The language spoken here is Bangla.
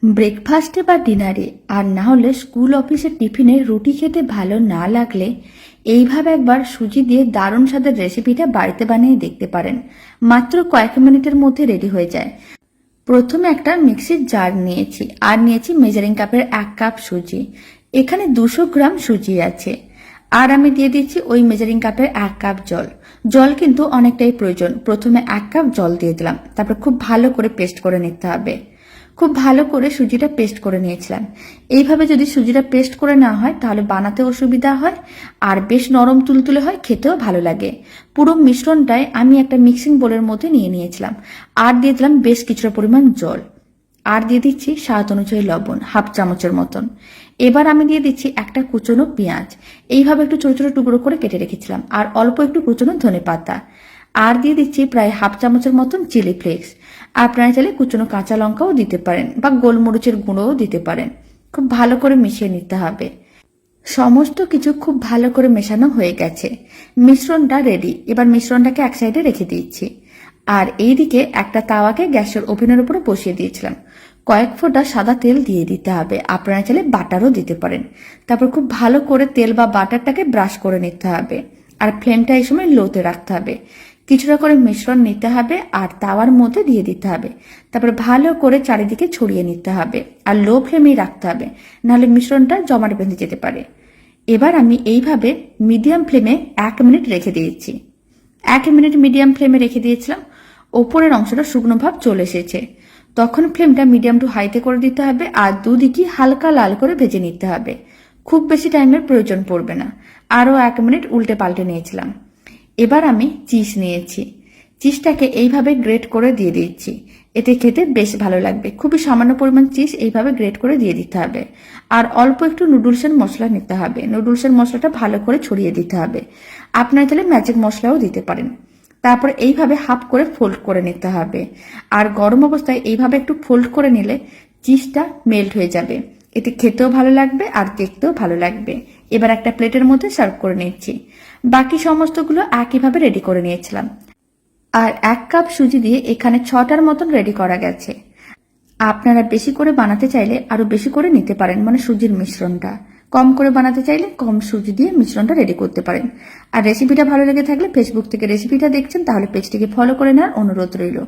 ব্রেকফাস্টে বা ডিনারে আর না হলে স্কুল অফিসের টিফিনে রুটি খেতে ভালো না লাগলে এইভাবে একবার সুজি দিয়ে দারুণ স্বাদের রেসিপিটা বাড়িতে বানিয়ে দেখতে পারেন। মাত্র কয়েক মিনিটের মধ্যে রেডি হয়ে যায়। প্রথমে একটা মিক্সির জার নিয়েছি আর নিয়েছি মেজারিং কাপের 1 কাপ সুজি। এখানে 200 গ্রাম সুজি আছে। আর আমি দিয়ে দিচ্ছি ওই মেজারিং কাপের 1 কাপ জল। জল কিন্তু অনেকটাই প্রয়োজন। প্রথমে 1 কাপ জল দিয়ে দিলাম, তারপর খুব ভালো করে পেস্ট করে নিতে হবে। খুব ভালো করে সুজিটা পেস্ট করে নিয়েছিলাম। এইভাবে যদি সুজিটা পেস্ট করে না হয় তাহলে বানাতে অসুবিধা হয়, আর বেশ নরম তুলতুলে হয়, খেতেও ভালো লাগে। পুরো মিশ্রণটাই আমি একটা মিক্সিং বোলের মধ্যে নিয়ে নিয়েছিলাম। আর দিয়ে দিলাম বেশ কিছুটা পরিমাণ জল। আর দিয়ে দিচ্ছি স্বাদ অনুযায়ী লবণ, 1/2 চামচের মতন। এবার আমি দিয়ে দিচ্ছি একটা কুচনো পেঁয়াজ, এইভাবে একটু ছোট ছোট টুকরো করে কেটে রেখেছিলাম, আর অল্প একটু কুচনো ধনেপাতা। আর দিয়ে দিচ্ছি প্রায় 1/2 চামচের মতন চিলি ফ্লেক্স। আপনারা চাইলে কুচনো কাঁচা লঙ্কাও দিতে পারেন বা গোলমরিচের গুঁড়োও দিতে পারেন। খুব ভালো করে মিশিয়ে নিতে হবে। সমস্ত কিছু খুব ভালো করে মেশানো হয়ে গেছে। মিশ্রণটা রেডি। এবার মিশ্রণটাকে এক সাইডে রেখে দিচ্ছি। আর এইদিকে একটা তাওয়াকে গ্যাসের ওভেনের উপরে বসিয়ে দিয়েছিলাম। কয়েক ফোঁটা সাদা তেল দিয়ে দিতে হবে। আপনারা চাইলে বাটারও দিতে পারেন। তারপর খুব ভালো করে তেল বা বাটারটাকে ব্রাশ করে নিতে হবে। আর ফ্লেমটা এই সময় লোতে রাখতে হবে। কিছুটা করে মিশ্রণ নিতে হবে আর তাওয়ার মধ্যে দিয়ে দিতে হবে। তারপর ভালো করে চারিদিকে ছড়িয়ে নিতে হবে আর লো ফ্লেমেই রাখতে হবে, নাহলে মিশ্রণটা জমাট বেঁধে যেতে পারে। এবার আমি এইভাবে মিডিয়াম ফ্লেমে 1 মিনিট রেখে দিয়েছি। 1 মিনিট মিডিয়াম ফ্লেমে রেখে দিয়েছিলাম। ওপরের অংশটা শুকনো ভাব চলে এসেছে। তখন ফ্লেমটা মিডিয়াম টু হাইতে করে দিতে হবে আর দুদিকই হালকা লাল করে ভেজে নিতে হবে। খুব বেশি টাইমের প্রয়োজন পড়বে না। আরও 1 মিনিট উল্টে পাল্টে নিয়েছিলাম। এবার আমি চিজ নিয়েছি। চিজটাকে এইভাবে গ্রেট করে দিয়ে দিচ্ছি। এতে খেতে বেশ ভালো লাগবে। খুবই সামান্য পরিমাণ চিজ এইভাবে গ্রেট করে দিয়ে দিতে হবে। আর অল্প একটু নুডলসের মশলা নিতে হবে। নুডলসের মশলাটা ভালো করে ছড়িয়ে দিতে হবে। আপনারা তাহলে ম্যাজিক মশলাও দিতে পারেন। তারপর এইভাবে হাফ করে ফোল্ড করে নিতে হবে। আর গরম অবস্থায় এইভাবে একটু ফোল্ড করে নিলে চিজটা মেল্ট হয়ে যাবে। এতে খেতেও ভালো লাগবে আর দেখতেও ভালো লাগবে। এবার একটা প্লেটের মধ্যে সার্ভ করে নিচ্ছি। বাকি সমস্তগুলো একইভাবে রেডি করে নিয়েছিলাম। আর 1 কাপ সুজি দিয়ে এখানে 6টার মতন রেডি করা গেছে। আপনারা বেশি করে বানাতে চাইলে আরো বেশি করে নিতে পারেন, মানে সুজির মিশ্রণটা। কম করে বানাতে চাইলে কম সুজি দিয়ে মিশ্রণটা রেডি করতে পারেন। আর রেসিপিটা ভালো লেগে থাকলে ফেসবুক থেকে রেসিপিটা দেখছেন তাহলে পেজটিকে ফলো করে নেওয়ার অনুরোধ রইল।